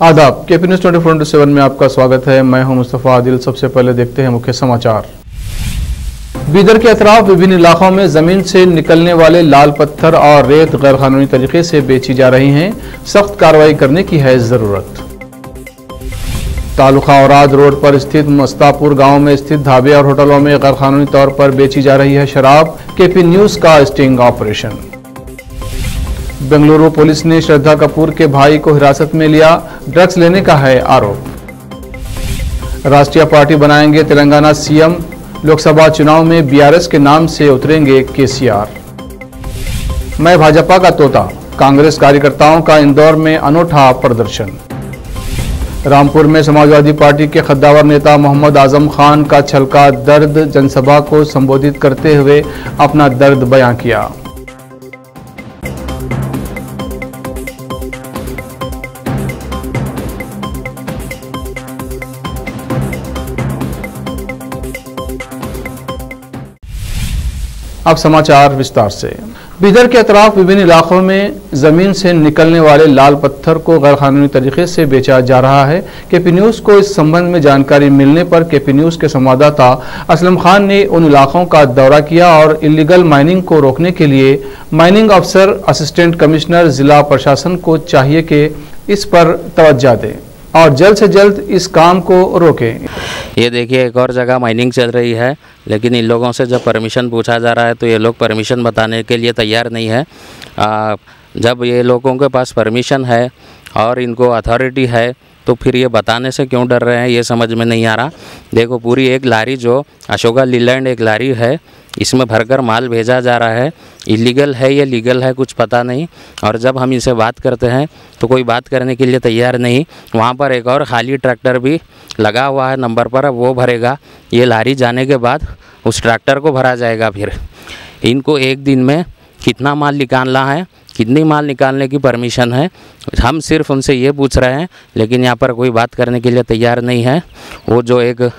आदाब, KP news 24/7 में आपका स्वागत है। मैं हूं मुस्तफ़ा आदिल। सबसे पहले देखते हैं मुख्य समाचार। बीदर के अतराफ विभिन्न इलाकों में जमीन से निकलने वाले लाल पत्थर और रेत गैरकानूनी तरीके से बेची जा रही हैं। सख्त कार्रवाई करने की है जरूरत। तालुका औराद रोड पर स्थित मस्तापुर गांव में स्थित ढाबे और होटलों में गैरकानूनी तौर पर बेची जा रही है शराब। केपी न्यूज़ का स्टिंग ऑपरेशन। बेंगलुरु पुलिस ने श्रद्धा कपूर के भाई को हिरासत में लिया। ड्रग्स लेने का है आरोप। राष्ट्रीय पार्टी बनाएंगे तेलंगाना सीएम। लोकसभा चुनाव में बीआरएस के नाम से उतरेंगे केसीआर। मैं भाजपा का तोता, कांग्रेस कार्यकर्ताओं का इंदौर में अनोखा प्रदर्शन। रामपुर में समाजवादी पार्टी के खद्दावर नेता मोहम्मद आजम खान का छलका दर्द जनसभा को संबोधित करते हुए अपना दर्द बयां किया। अब समाचार विस्तार से। बीदर के अतराफ विभिन्न इलाकों में जमीन से निकलने वाले लाल पत्थर को गैरकानूनी तरीके से बेचा जा रहा है। केपी न्यूज़ को इस संबंध में जानकारी मिलने पर केपी न्यूज़ के संवाददाता असलम खान ने उन इलाकों का दौरा किया और इलीगल माइनिंग को रोकने के लिए माइनिंग अफसर, असिस्टेंट कमिश्नर, जिला प्रशासन को चाहिए कि इस पर तवज्जो दें और जल्द से जल्द इस काम को रोकें। ये देखिए, एक और जगह माइनिंग चल रही है, लेकिन इन लोगों से जब परमिशन पूछा जा रहा है तो ये लोग परमिशन बताने के लिए तैयार नहीं है। जब ये लोगों के पास परमिशन है और इनको अथॉरिटी है तो फिर ये बताने से क्यों डर रहे हैं, ये समझ में नहीं आ रहा। देखो, पूरी एक लारी जो अशोका लीलैंड एक लारी है, इसमें भरकर माल भेजा जा रहा है। इलीगल है या लीगल है कुछ पता नहीं। और जब हम इनसे बात करते हैं तो कोई बात करने के लिए तैयार नहीं। वहाँ पर एक और खाली ट्रैक्टर भी लगा हुआ है नंबर पर, वो भरेगा। ये लारी जाने के बाद उस ट्रैक्टर को भरा जाएगा। फिर इनको एक दिन में कितना माल निकालना है, कितनी माल निकालने की परमिशन है, हम सिर्फ उनसे ये पूछ रहे हैं, लेकिन यहाँ पर कोई बात करने के लिए तैयार नहीं है। वो जो एक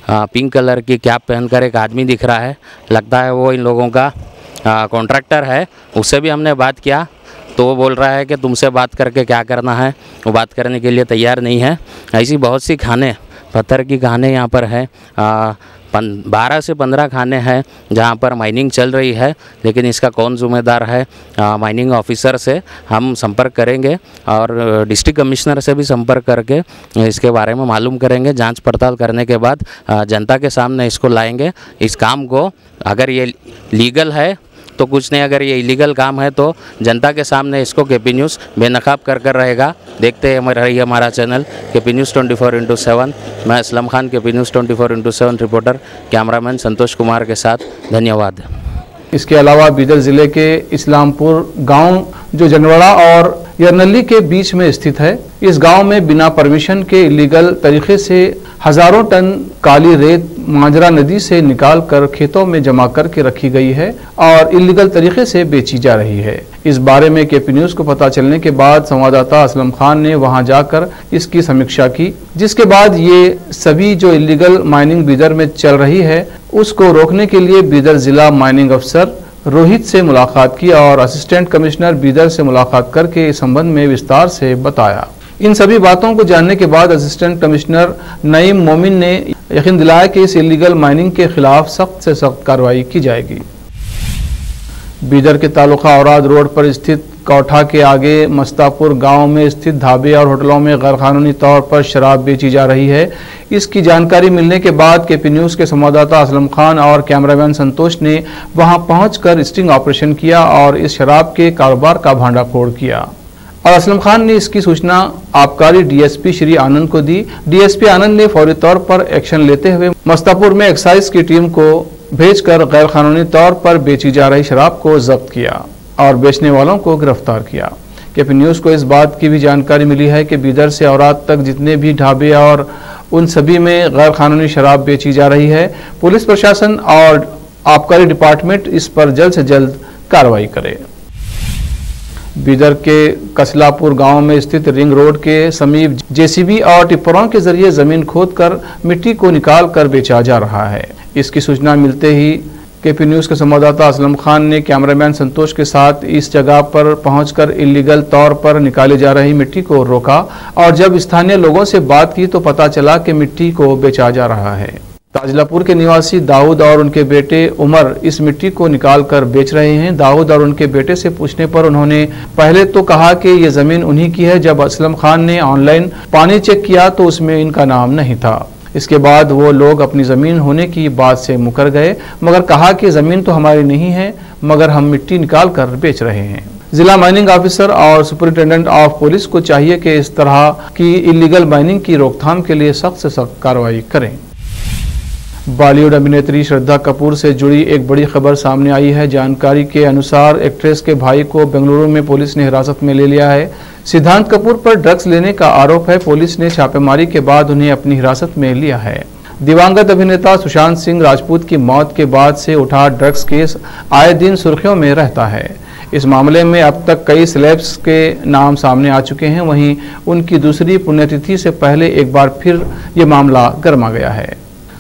पिंक कलर की कैप पहनकर एक आदमी दिख रहा है, लगता है वो इन लोगों का कॉन्ट्रैक्टर है। उससे भी हमने बात किया तो वो बोल रहा है कि तुमसे बात करके क्या करना है, वो बात करने के लिए तैयार नहीं है। ऐसी बहुत सी खाने, पत्थर की खाने यहाँ पर है। 12 से 15 खाने हैं जहाँ पर माइनिंग चल रही है, लेकिन इसका कौन जिम्मेदार है, माइनिंग ऑफिसर से हम संपर्क करेंगे और डिस्ट्रिक्ट कमिश्नर से भी संपर्क करके इसके बारे में मालूम करेंगे। जांच पड़ताल करने के बाद जनता के सामने इसको लाएंगे। इस काम को अगर ये लीगल है तो कुछ नहीं, अगर ये इलीगल काम है तो जनता के सामने इसको केपी न्यूज़ बेनकाब कर रहेगा। देखते हैं रही हमारा चैनल केपी न्यूज़ 24/7। मैं Aslam Khan, KP news 24/7 reporter, cameraman Santosh Kumar के साथ। धन्यवाद। इसके अलावा बीदर जिले के इस्लामपुर गांव जो जनवाड़ा और यरनली के बीच में स्थित है, इस गांव में बिना परमिशन के इलीगल तरीके से हजारों टन काली रेत मांजरा नदी से निकाल कर खेतों में जमा करके रखी गई है और इलीगल तरीके से बेची जा रही है। इस बारे में केपी न्यूज़ को पता चलने के बाद संवाददाता असलम खान ने वहां जाकर इसकी समीक्षा की, जिसके बाद ये सभी जो इलीगल माइनिंग बीदर में चल रही है उसको रोकने के लिए बीदर जिला माइनिंग अफसर रोहित से मुलाकात की और असिस्टेंट कमिश्नर बीदर से मुलाकात करके इस संबंध में विस्तार से बताया। इन सभी बातों को जानने के बाद असिस्टेंट कमिश्नर नईम मोमिन ने यकीन दिलाया कि इस इलीगल माइनिंग के खिलाफ सख्त से सख्त कार्रवाई की जाएगी। बीदर के तालुका औराद रोड पर स्थित कोठा के आगे मस्तापुर गांव में स्थित ढाबे और होटलों में गैरकानूनी तौर पर शराब बेची जा रही है। इसकी जानकारी मिलने के बाद केपी न्यूज़ के संवाददाता असलम खान और कैमरामैन संतोष ने वहां पहुंचकर स्टिंग ऑपरेशन किया और इस शराब के कारोबार का भांडाफोड़ किया। और असलम खान ने इसकी सूचना आबकारी डीएसपी श्री आनंद को दी। डीएसपी आनंद ने फौरी तौर पर एक्शन लेते हुए मस्तापुर में एक्साइज की टीम को भेजकर गैरकानूनी तौर पर बेची जा रही शराब को जब्त किया और बेचने वालों को गिरफ्तार किया। केपी न्यूज़ को इस बात की भी जानकारी मिली है कि बीदर से औराद तक जितने भी ढाबे और उन सभी में गैरकानूनी शराब बेची जा रही है। पुलिस प्रशासन और आबकारी डिपार्टमेंट इस पर जल्द से जल्द कार्रवाई करे। बीदर के कसलापुर गांव में स्थित रिंग रोड के समीप जेसीबी और टिप्परों के जरिए जमीन खोदकर मिट्टी को निकाल कर बेचा जा रहा है। इसकी सूचना मिलते ही केपी न्यूज़ के संवाददाता असलम खान ने कैमरामैन संतोष के साथ इस जगह पर पहुंचकर इलीगल तौर पर निकाली जा रही मिट्टी को रोका और जब स्थानीय लोगों से बात की तो पता चला कि मिट्टी को बेचा जा रहा है। ताजलापुर के निवासी दाऊद और उनके बेटे उमर इस मिट्टी को निकालकर बेच रहे हैं। दाऊद और उनके बेटे से पूछने पर उन्होंने पहले तो कहा कि ये जमीन उन्हीं की है। जब असलम खान ने ऑनलाइन पानी चेक किया तो उसमें इनका नाम नहीं था। इसके बाद वो लोग अपनी ज़मीन होने की बात से मुकर गए, मगर कहा कि ज़मीन तो हमारी नहीं है, मगर हम मिट्टी निकाल कर बेच रहे हैं। जिला माइनिंग ऑफिसर और सुपरिटेंडेंट ऑफ पुलिस को चाहिए कि इस तरह की इलीगल माइनिंग की रोकथाम के लिए सख्त से सख्त कार्रवाई करें। बॉलीवुड अभिनेत्री श्रद्धा कपूर से जुड़ी एक बड़ी खबर सामने आई है। जानकारी के अनुसार एक्ट्रेस के भाई को बेंगलुरु में पुलिस ने हिरासत में ले लिया है। सिद्धांत कपूर पर ड्रग्स लेने का आरोप है। पुलिस ने छापेमारी के बाद उन्हें अपनी हिरासत में लिया है। दिवंगत अभिनेता सुशांत सिंह राजपूत की मौत के बाद से उठा ड्रग्स केस आए दिन सुर्खियों में रहता है। इस मामले में अब तक कई सेलेब्स के नाम सामने आ चुके हैं। वहीं उनकी दूसरी पुण्यतिथि से पहले एक बार फिर ये मामला गर्मा गया है।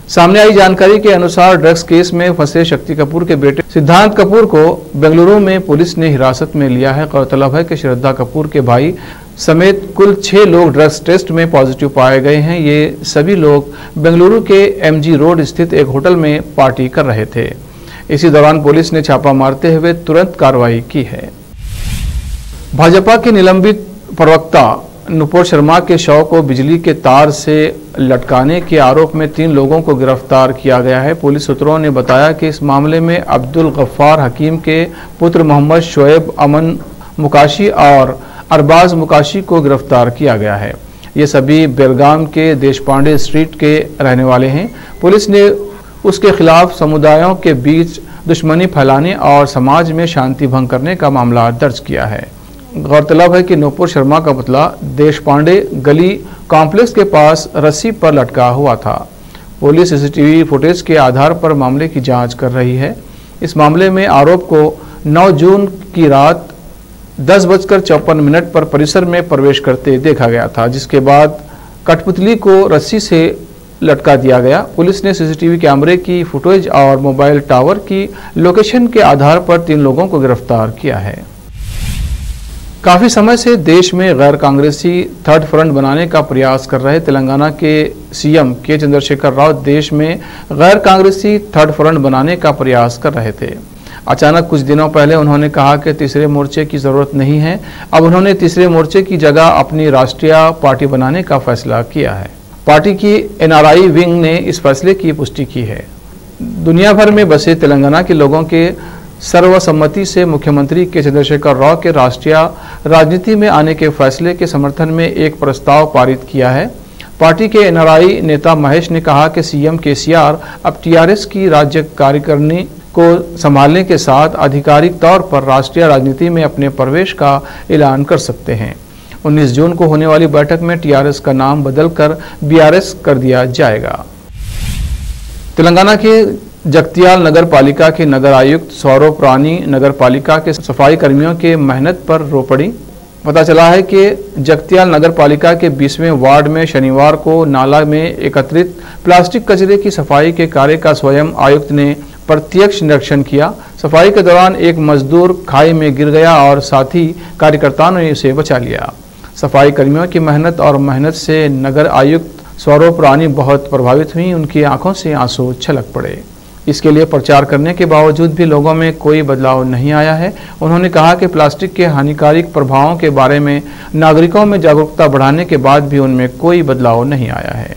सामने आई जानकारी के अनुसार ड्रग्स केस में फंसे शक्ति कपूर के बेटे सिद्धांत कपूर को बेंगलुरु में पुलिस ने हिरासत में लिया है। गौरतलब है कि श्रद्धा कपूर के भाई समेत कुल 6 लोग ड्रग्स टेस्ट में पॉजिटिव पाए गए हैं। ये सभी लोग बेंगलुरु के MG रोड स्थित एक होटल में पार्टी कर रहे थे। इसी दौरान पुलिस ने छापा मारते हुए तुरंत कार्रवाई की है। भाजपा के निलंबित प्रवक्ता नुपुर शर्मा के शव को बिजली के तार से लटकाने के आरोप में 3 लोगों को गिरफ्तार किया गया है। पुलिस सूत्रों ने बताया कि इस मामले में अब्दुल गफ्फार हकीम के पुत्र मोहम्मद शोएब अमन मुकाशी और अरबाज मुकाशी को गिरफ्तार किया गया है। ये सभी बेलगाम के देशपांडे स्ट्रीट के रहने वाले हैं। पुलिस ने उसके खिलाफ समुदायों के बीच दुश्मनी फैलाने और समाज में शांति भंग करने का मामला दर्ज किया है। गौरतलब है कि नुपुर शर्मा का पुतला देशपांडे गली कॉम्प्लेक्स के पास रस्सी पर लटका हुआ था। पुलिस CCTV फुटेज के आधार पर मामले की जांच कर रही है। इस मामले में आरोप को 9 जून की रात 10:54 पर परिसर में प्रवेश करते देखा गया था, जिसके बाद कठपुतली को रस्सी से लटका दिया गया। पुलिस ने CCTV कैमरे की फुटेज और मोबाइल टावर की लोकेशन के आधार पर 3 लोगों को गिरफ्तार किया है। काफ़ी समय से देश में गैर कांग्रेसी थर्ड फ्रंट बनाने का प्रयास कर रहे तेलंगाना के CM के चंद्रशेखर राव देश में गैर कांग्रेसी थर्ड फ्रंट बनाने का प्रयास कर रहे थे। अचानक कुछ दिनों पहले उन्होंने कहा कि तीसरे मोर्चे की ज़रूरत नहीं है। अब उन्होंने तीसरे मोर्चे की जगह अपनी राष्ट्रीय पार्टी बनाने का फैसला किया है। पार्टी की NRI विंग ने इस फैसले की पुष्टि की है। दुनिया भर में बसे तेलंगाना के लोगों के सर्वसम्मति से मुख्यमंत्री के चंद्रशेखर राव के राष्ट्रीय राजनीति में आने के फैसले के समर्थन में एक प्रस्ताव पारित किया है। पार्टी के NRI नेता महेश ने कहा कि CM KCR अब TRS की राज्य कार्यकारिणी को संभालने के साथ आधिकारिक तौर पर राष्ट्रीय राजनीति में अपने प्रवेश का ऐलान कर सकते हैं। 19 जून को होने वाली बैठक में TRS का नाम बदलकर BRS कर दिया जाएगा। तेलंगाना के जगतियाल नगर पालिका के नगर आयुक्त सौरभ रानी नगर पालिका के सफाई कर्मियों के मेहनत पर रो पड़ी। पता चला है कि जगतियाल नगर पालिका के 20वें वार्ड में शनिवार को नाला में एकत्रित प्लास्टिक कचरे की सफाई के कार्य का स्वयं आयुक्त ने प्रत्यक्ष निरीक्षण किया। सफाई के दौरान एक मजदूर खाई में गिर गया और साथी कार्यकर्ताओं ने उसे बचा लिया। सफाई कर्मियों की मेहनत से नगर आयुक्त सौरभ रानी बहुत प्रभावित हुई। उनकी आंखों से आंसू छलक पड़े। इसके लिए प्रचार करने के बावजूद भी लोगों में कोई बदलाव नहीं आया है। उन्होंने कहा कि प्लास्टिक के हानिकारक प्रभावों के बारे में नागरिकों में जागरूकता बढ़ाने के बाद भी उनमें कोई बदलाव नहीं आया है।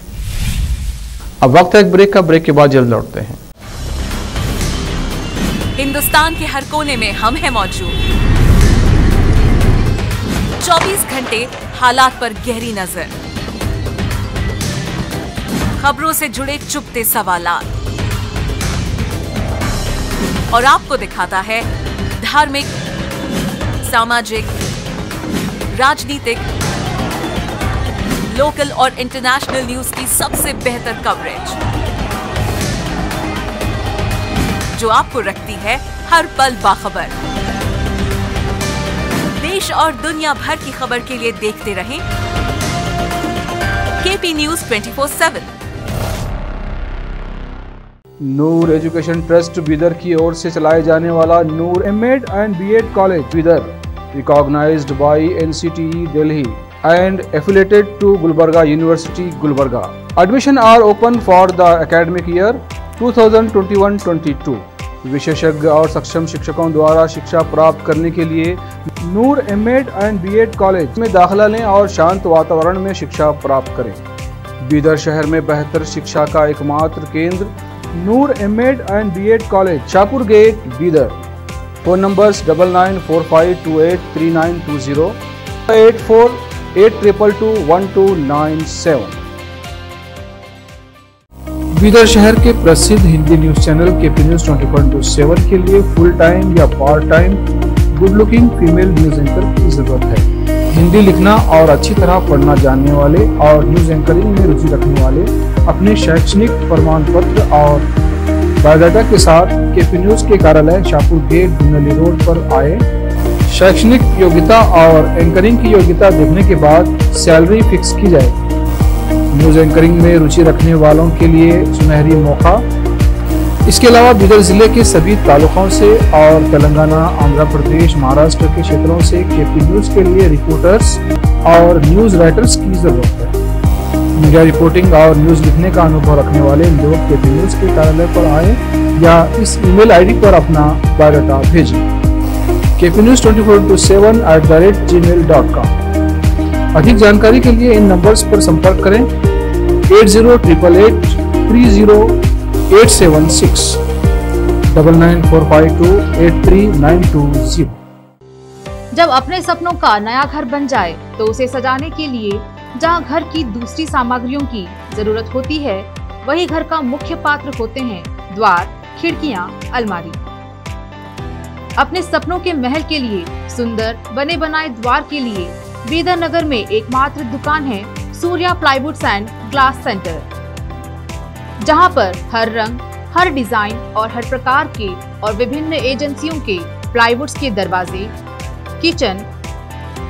अब वक्त है एक ब्रेक का। ब्रेक के बाद जल्द लौटते हैं। हिंदुस्तान के हर कोने में हम हैं मौजूद। 24 घंटे हालात पर गहरी नजर, खबरों से जुड़े चुपते सवालात और आपको दिखाता है धार्मिक, सामाजिक, राजनीतिक, लोकल और इंटरनेशनल न्यूज की सबसे बेहतर कवरेज, जो आपको रखती है हर पल बाखबर। देश और दुनिया भर की खबर के लिए देखते रहें KP News 24/7। Noor education trust Bidar की ओर से चलाए जाने वाला Noor MEd and BEd college Bidar, recognised by NCTE Delhi and affiliated to Gulbarga University, Gulbarga. Admission are open for the academic year 2021-22. विशेषज्ञ और सक्षम शिक्षकों द्वारा शिक्षा प्राप्त करने के लिए नूर एमएड एंड बीएड कॉलेज में दाखिला लें और शांत वातावरण में शिक्षा प्राप्त करें। बीदर शहर में बेहतर शिक्षा का एकमात्र केंद्र Noor MEd and BEd college, Shahpur gate, Bidar. Phone numbers 9945283920, 8482221297। Bidar शहर के प्रसिद्ध Hindi news channel KP news 24/7 के लिए फुल टाइम या part time good looking female news anchor की जरूरत है। हिंदी लिखना और अच्छी तरह पढ़ना जानने वाले और न्यूज एंकरिंग में रुचि रखने वाले अपने शैक्षणिक प्रमाण पत्र और बायोडाटा के साथ केपी न्यूज के कार्यालय शाहपुर गेट, धुनली रोड पर आए। शैक्षणिक योग्यता और एंकरिंग की योग्यता देखने के बाद सैलरी फिक्स की जाए। न्यूज एंकरिंग में रुचि रखने वालों के लिए सुनहरी मौका। इसके अलावा बीदर जिले के सभी तालुकों से और तेलंगाना, आंध्र प्रदेश, महाराष्ट्र के क्षेत्रों से केपी न्यूज के लिए रिपोर्टर्स और न्यूज राइटर्स की जरूरत है। मीडिया रिपोर्टिंग और न्यूज लिखने का अनुभव रखने वाले लोग केपी न्यूज के कार्यालय पर आए या इस ईमेल आईडी पर अपना बायोडाटा भेजें। kpnews24/7@gmail.com। अधिक जानकारी के लिए इन नंबर्स पर संपर्क करें 8088300876, 9945283920। जब अपने सपनों का नया घर बन जाए तो उसे सजाने के लिए जहां घर की दूसरी सामग्रियों की जरूरत होती है, वही घर का मुख्य पात्र होते हैं द्वार, खिड़कियां, अलमारी। अपने सपनों के महल के लिए सुंदर बने बनाए द्वार के लिए बीदर नगर में एकमात्र दुकान है Surya plywoods and glass centre, जहां पर हर रंग, हर डिजाइन और हर प्रकार के और विभिन्न एजेंसियों के प्लाईवुड्स के दरवाजे, किचन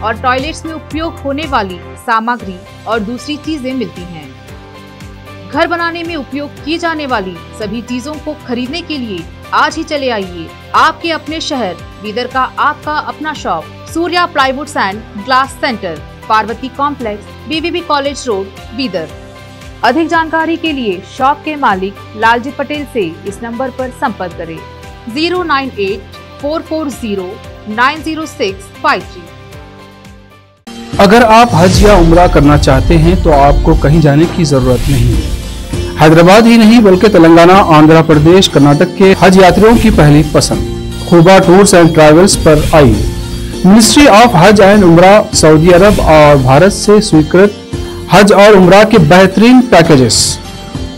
और टॉयलेट्स में उपयोग होने वाली सामग्री और दूसरी चीजें मिलती हैं। घर बनाने में उपयोग की जाने वाली सभी चीजों को खरीदने के लिए आज ही चले आइए आपके अपने शहर बीदर का आपका अपना shop Surya plywoods and glass centre, Parvati complex, BVB college road, Bidar. अधिक जानकारी के लिए शॉप के मालिक लालजी पटेल से इस नंबर पर संपर्क करें 09844090653। अगर आप हज या उम्रा करना चाहते हैं तो आपको कहीं जाने की जरूरत नहीं है। हैदराबाद ही नहीं बल्कि तेलंगाना, आंध्र प्रदेश, कर्नाटक के हज यात्रियों की पहली पसंद खुबा टूर्स एंड ट्रैवल्स पर आई। मिनिस्ट्री ऑफ हज एंड उम्रा सऊदी अरब और भारत से स्वीकृत हज और उम्रा के बेहतरीन पैकेजेस,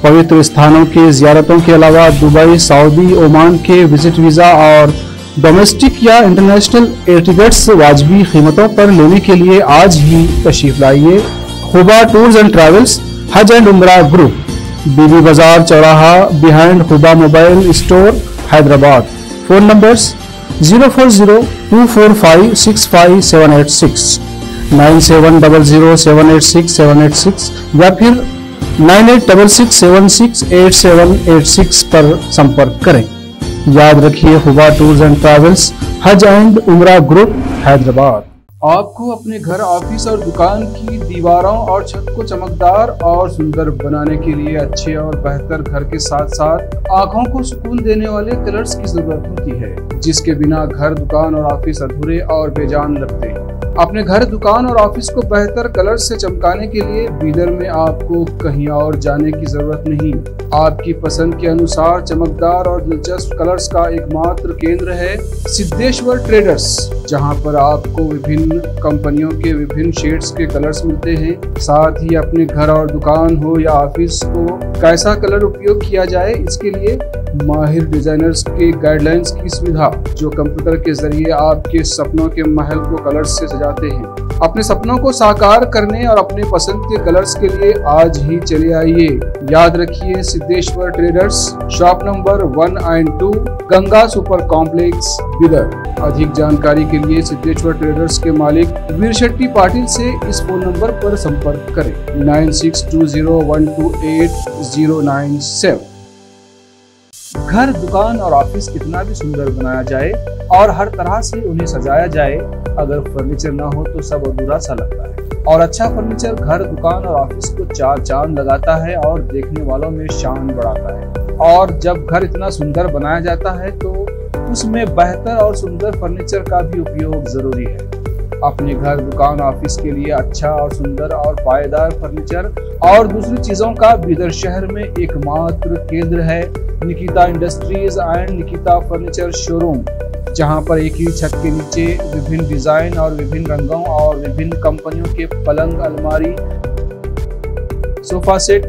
पवित्र स्थानों के जियारतों के अलावा दुबई, सऊदी, ओमान के विजिट वीजा और डोमेस्टिक या इंटरनेशनल एयर टिकट्स वाजबी कीमतों पर लेने के लिए आज ही तशरीफ लाइए। Khuba tours and travels, Hajj and Umrah group, Bibi Bazaar चौराहा, behind Khuba mobile store, Hyderabad. Phone numbers 04024565786, 9700786786 या फिर 9866768786 पर संपर्क करें। याद रखिए, खुबा tours and travels, Hajj and Umrah group, Hyderabad. आपको अपने घर, ऑफिस और दुकान की दीवारों और छत को चमकदार और सुंदर बनाने के लिए अच्छे और बेहतर घर के साथ साथ आंखों को सुकून देने वाले कलर्स की जरूरत होती है, जिसके बिना घर, दुकान और ऑफिस अधूरे और बेजान लगते हैं। अपने घर, दुकान और ऑफिस को बेहतर कलर से चमकाने के लिए बीदर में आपको कहीं और जाने की जरूरत नहीं। आपकी पसंद के अनुसार चमकदार और दिलचस्प कलर्स का एकमात्र केंद्र है सिद्धेश्वर ट्रेडर्स, जहां पर आपको विभिन्न कंपनियों के विभिन्न शेड्स के कलर्स मिलते हैं। साथ ही अपने घर और दुकान हो या ऑफिस को कैसा कलर उपयोग किया जाए, इसके लिए माहिर डिजाइनर्स के गाइडलाइंस की सुविधा, जो कंप्यूटर के जरिए आपके सपनों के महल को कलर्स से सजाते हैं। अपने सपनों को साकार करने और अपने पसंद के कलर्स के लिए आज ही चले आइए। याद रखिए, Siddheshwar traders, shop number 1 and 2, Ganga super complex, Bidar. अधिक जानकारी के लिए सिद्धेश्वर ट्रेडर्स के मालिक वीर शेट्टी पाटिल से इस फोन नंबर पर संपर्क करें 9620128097। घर, दुकान और ऑफिस कितना भी सुंदर बनाया जाए और हर तरह से उन्हें सजाया जाए, अगर फर्नीचर ना हो तो सब अधूरा सा लगता है। और अच्छा फर्नीचर घर, दुकान और ऑफिस को चार चांद लगाता है और देखने वालों में शान बढ़ाता है। और जब घर इतना सुंदर बनाया जाता है तो उसमें बेहतर और सुंदर फर्नीचर का भी उपयोग जरूरी है। अपने घर, दुकान, ऑफिस के लिए अच्छा और सुंदर और पायदार फर्नीचर और दूसरी चीजों का बीदर शहर में एकमात्र केंद्र है Nikita industries and Nikita furniture showroom, जहां पर एक ही छत के नीचे विभिन्न डिजाइन और विभिन्न रंगों और विभिन्न कंपनियों के पलंग, अलमारी, सोफा सेट,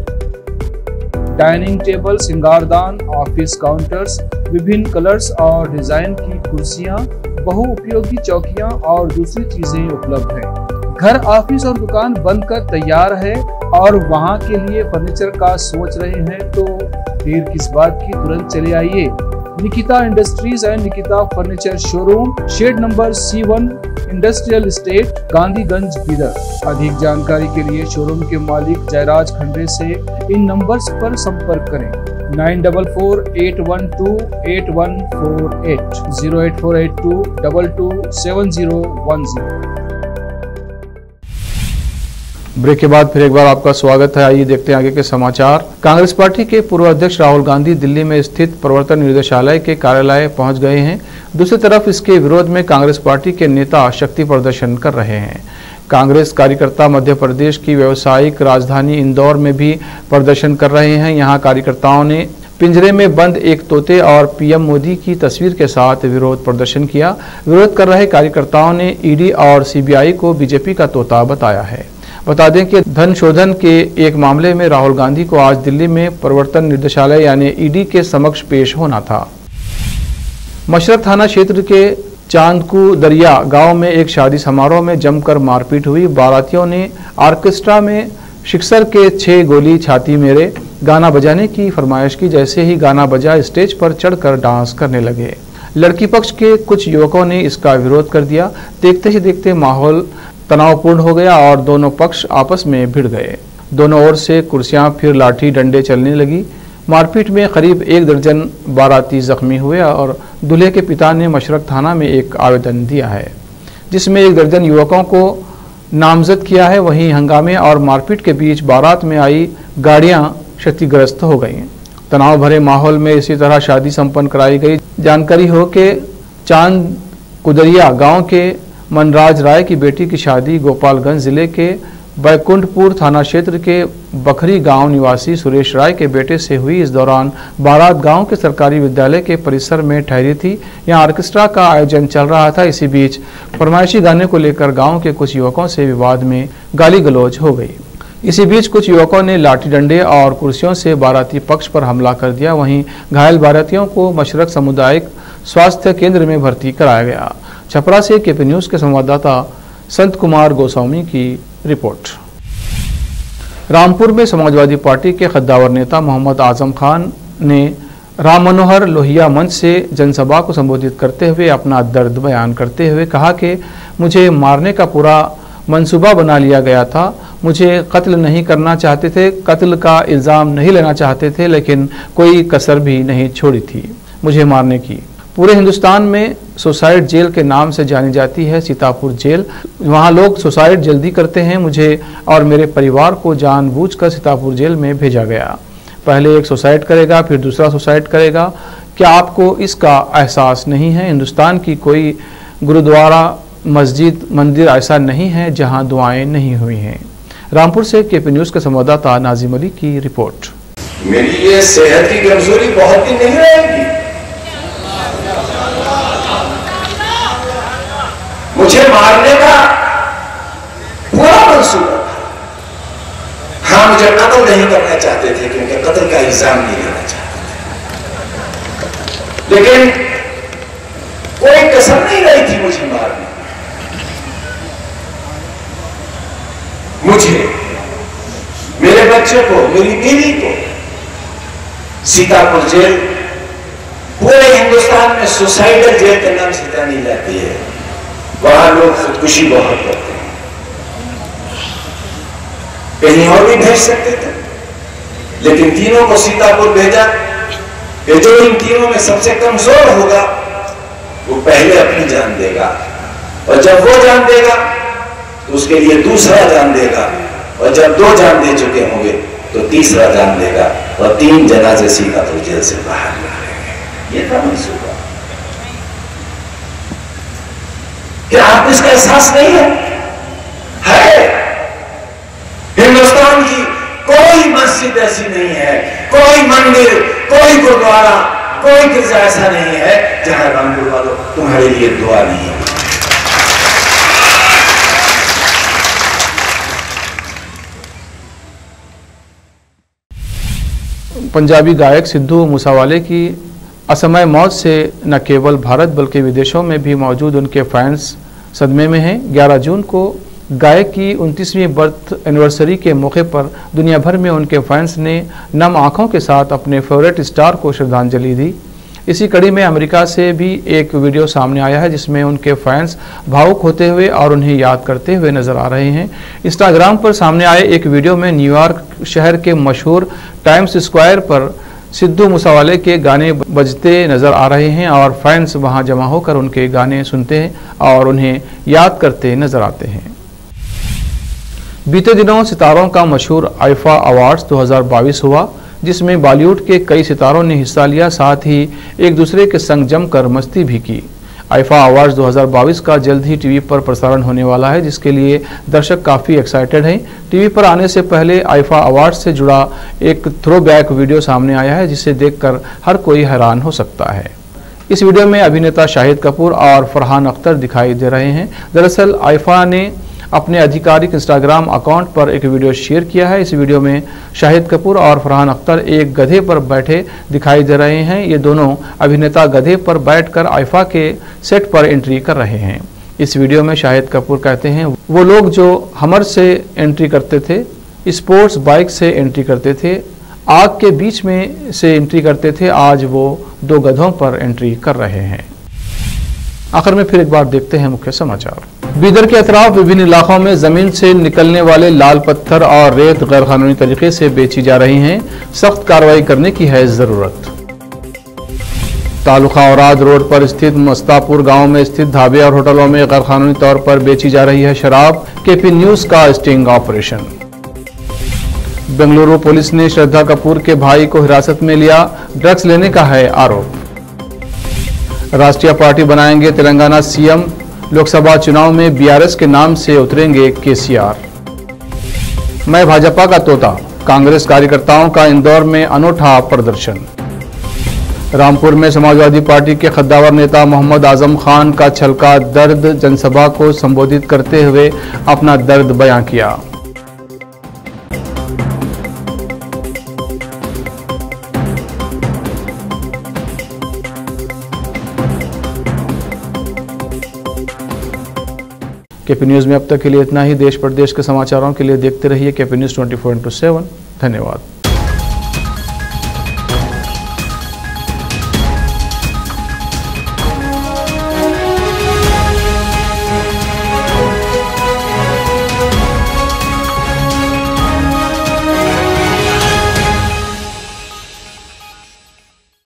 डाइनिंग टेबल, सिंगारदान, ऑफिस काउंटर्स, विभिन्न कलर्स और डिजाइन की कुर्सियां, बहुउपयोगी चौकियां और दूसरी चीजें उपलब्ध हैं। घर, ऑफिस और दुकान बनकर तैयार है और वहां के लिए फर्नीचर का सोच रहे हैं तो देर किस बात की, तुरंत चले आइए। Nikita industries and Nikita furniture showroom, shed number C1, industrial estate, Gandhiganj, Bidar. अधिक जानकारी के लिए शोरूम के मालिक जयराज खंडे से इन नंबर्स पर संपर्क करें। 9448128148, 08482227010। ब्रेक के बाद फिर एक बार आपका स्वागत है। आइए देखते हैं आगे के समाचार। कांग्रेस पार्टी के पूर्व अध्यक्ष राहुल गांधी दिल्ली में स्थित प्रवर्तन निदेशालय के कार्यालय पहुंच गए हैं। दूसरी तरफ इसके विरोध में कांग्रेस पार्टी के नेता शक्ति प्रदर्शन कर रहे हैं। कांग्रेस कार्यकर्ता मध्य प्रदेश की व्यावसायिक राजधानी इंदौर में भी प्रदर्शन कर रहे हैं। यहाँ कार्यकर्ताओं ने पिंजरे में बंद एक तोते और पीएम मोदी की तस्वीर के साथ विरोध प्रदर्शन किया। विरोध कर रहे कार्यकर्ताओं ने ईडी और सीबीआई को बीजेपी का तोता बताया है। बता दें कि धन शोधन के एक मामले में राहुल गांधी को आज दिल्ली में प्रवर्तन निदेशालय यानी ईडी के समक्ष पेश होना था। मशरक थाना क्षेत्र के चांदकू दरिया गांव में एक शादी समारोह में जमकर मारपीट हुई। बारातियों ने ऑर्केस्ट्रा में शिक्सर के 6 गोली छाती मेरे गाना बजाने की फरमाइश की। जैसे ही गाना बजा, स्टेज पर चढ़कर डांस करने लगे। लड़की पक्ष के कुछ युवकों ने इसका विरोध कर दिया। देखते ही देखते माहौल तनावपूर्ण हो गया और दोनों पक्ष आपस में भिड़ गए। दोनों ओर से कुर्सियां फिर लाठी डंडे चलने लगी। मारपीट में करीब 1 दर्जन बाराती जख्मी हुए और दूल्हे के पिता ने मशरक थाना में एक आवेदन दिया है जिसमें 1 दर्जन युवकों को नामजद किया है। वहीं हंगामे और मारपीट के बीच बारात में आई गाड़ियां क्षतिग्रस्त हो गई। तनाव भरे माहौल में इसी तरह शादी संपन्न कराई गई। जानकारी हो कि चांद कुदरिया गांव के मनराज राय की बेटी की शादी गोपालगंज जिले के बैकुंठपुर थाना क्षेत्र के बखरी गांव निवासी सुरेश राय के बेटे से हुई। इस दौरान बारात गांव के सरकारी विद्यालय के परिसर में ठहरी थी। यहां ऑर्केस्ट्रा का आयोजन चल रहा था। इसी बीच फरमाइशी गाने को लेकर गांव के कुछ युवकों से विवाद में गाली गलौज हो गई। इसी बीच कुछ युवकों ने लाठी डंडे और कुर्सियों से बाराती पक्ष पर हमला कर दिया। वहीं घायल बारातियों को मशरक सामुदायिक स्वास्थ्य केंद्र में भर्ती कराया गया। छपरा से केपी न्यूज के संवाददाता संत कुमार गोस्वामी की रिपोर्ट। रामपुर में समाजवादी पार्टी के कद्दावर नेता मोहम्मद आजम खान ने राम मनोहर लोहिया मंच से जनसभा को संबोधित करते हुए अपना दर्द बयान करते हुए कहा कि मुझे मारने का पूरा मंसूबा बना लिया गया था। मुझे कत्ल नहीं करना चाहते थे, कत्ल का इल्ज़ाम नहीं लेना चाहते थे, लेकिन कोई कसर भी नहीं छोड़ी थी मुझे मारने की। पूरे हिंदुस्तान में सुसाइड जेल के नाम से जानी जाती है सीतापुर जेल। वहाँ लोग सुसाइड जल्दी करते हैं। मुझे और मेरे परिवार को जानबूझकर सीतापुर जेल में भेजा गया। पहले एक सुसाइड करेगा, फिर दूसरा सुसाइड करेगा। क्या आपको इसका एहसास नहीं है? हिंदुस्तान की कोई गुरुद्वारा, मस्जिद, मंदिर ऐसा नहीं है जहाँ दुआएं नहीं हुई हैं। रामपुर से केपी न्यूज के संवाददाता नाजिम अली की रिपोर्ट। मेरी ये सेहत की कमजोरी बहुत दिन नहीं रहेगी। मुझे मारने का पूरा मंसूबा था। हाँ, मुझे कत्ल नहीं करना चाहते थे क्योंकि कत्ल का इल्जाम नहीं लेना चाहते थे, लेकिन कोई कसर नहीं रही थी मुझे मारने। मुझे, मेरे बच्चे को, मेरी बीवी को सीतापुर जेल, पूरे हिंदुस्तान में सुसाइडल जेल के नाम से जानी जाती है। वहां लोग खुदकुशी बहुत करते हैं। कहीं और भी भेज सकते थे, लेकिन तीनों को सीतापुर भेजा कि जो इन तीनों में सबसे कमजोर होगा वो पहले अपनी जान देगा, और जब वो जान देगा तो उसके लिए दूसरा जान देगा, और जब 2 जान दे चुके होंगे तो तीसरा जान देगा, और 3 जनाजे सीधा तो जेल से बाहर निकालेंगे। ये था मंसूबा। क्या आपको इसका एहसास नहीं है? हिंदुस्तान की कोई मस्जिद ऐसी नहीं है, कोई मंदिर, कोई गुरुद्वारा, कोई गिरजा ऐसा नहीं है जहां रामपुर वालों तुम्हारे लिए दुआ नहीं होगी। पंजाबी गायक सिद्धू मूसावाले की असमय मौत से न केवल भारत बल्कि विदेशों में भी मौजूद उनके फैंस सदमे में हैं। 11 जून को गायक की 29वीं बर्थ एनिवर्सरी के मौके पर दुनिया भर में उनके फैंस ने नम आंखों के साथ अपने फेवरेट स्टार को श्रद्धांजलि दी। इसी कड़ी में अमेरिका से भी एक वीडियो सामने आया है जिसमें उनके फैंस भावुक होते हुए और उन्हें याद करते हुए नजर आ रहे हैं। इंस्टाग्राम पर सामने आए एक वीडियो में न्यूयॉर्क शहर के मशहूर टाइम्स स्क्वायर पर सिद्धू मूसावाले के गाने बजते नजर आ रहे हैं और फैंस वहां जमा होकर उनके गाने सुनते हैं और उन्हें याद करते नजर आते हैं। बीते दिनों सितारों का मशहूर आईफा अवार्ड्स 2022 हुआ, जिसमें बॉलीवुड के कई सितारों ने हिस्सा लिया, साथ ही एक दूसरे के संग जमकर मस्ती भी की। आईफा अवार्ड्स 2022 का जल्द ही टीवी पर प्रसारण होने वाला है, जिसके लिए दर्शक काफ़ी एक्साइटेड हैं। टीवी पर आने से पहले आईफा अवार्ड्स से जुड़ा एक थ्रोबैक वीडियो सामने आया है जिसे देखकर हर कोई हैरान हो सकता है। इस वीडियो में अभिनेता शाहिद कपूर और फरहान अख्तर दिखाई दे रहे हैं। दरअसल आईफा ने अपने आधिकारिक इंस्टाग्राम अकाउंट पर एक वीडियो शेयर किया है। इस वीडियो में शाहिद कपूर और फरहान अख्तर एक गधे पर बैठे दिखाई दे रहे हैं। ये दोनों अभिनेता गधे पर बैठकर आईफा के सेट पर एंट्री कर रहे हैं। इस वीडियो में शाहिद कपूर कहते हैं, वो लोग जो हमर से एंट्री करते थे, स्पोर्ट्स बाइक से एंट्री करते थे, आग के बीच में से एंट्री करते थे, आज वो 2 गधों पर एंट्री कर रहे हैं। आखिर में फिर एक बार देखते हैं मुख्य समाचार। बीदर के अतराफ विभिन्न इलाकों में जमीन से निकलने वाले लाल पत्थर और रेत गैरकानूनी तरीके से बेची जा रही हैं। सख्त कार्रवाई करने की है जरूरत। तालुका औराद रोड पर स्थित मस्तापुर गांव में स्थित ढाबे और होटलों में गैरकानूनी तौर पर बेची जा रही है शराब। केपी न्यूज का स्टिंग ऑपरेशन। बेंगलुरु पुलिस ने श्रद्धा कपूर के भाई को हिरासत में लिया, ड्रग्स लेने का है आरोप। राष्ट्रीय पार्टी बनाएंगे तेलंगाना सीएम, लोकसभा चुनाव में बीआरएस के नाम से उतरेंगे केसीआर। मैं भाजपा का तोता, कांग्रेस कार्यकर्ताओं का इंदौर में अनोखा प्रदर्शन। रामपुर में समाजवादी पार्टी के खद्दावर नेता मोहम्मद आजम खान का छलका दर्द जनसभा को संबोधित करते हुए अपना दर्द बयां किया। केपी न्यूज़ में अब तक के लिए इतना ही। देश प्रदेश के समाचारों के लिए देखते रहिए केपी न्यूज़ 24/7। धन्यवाद।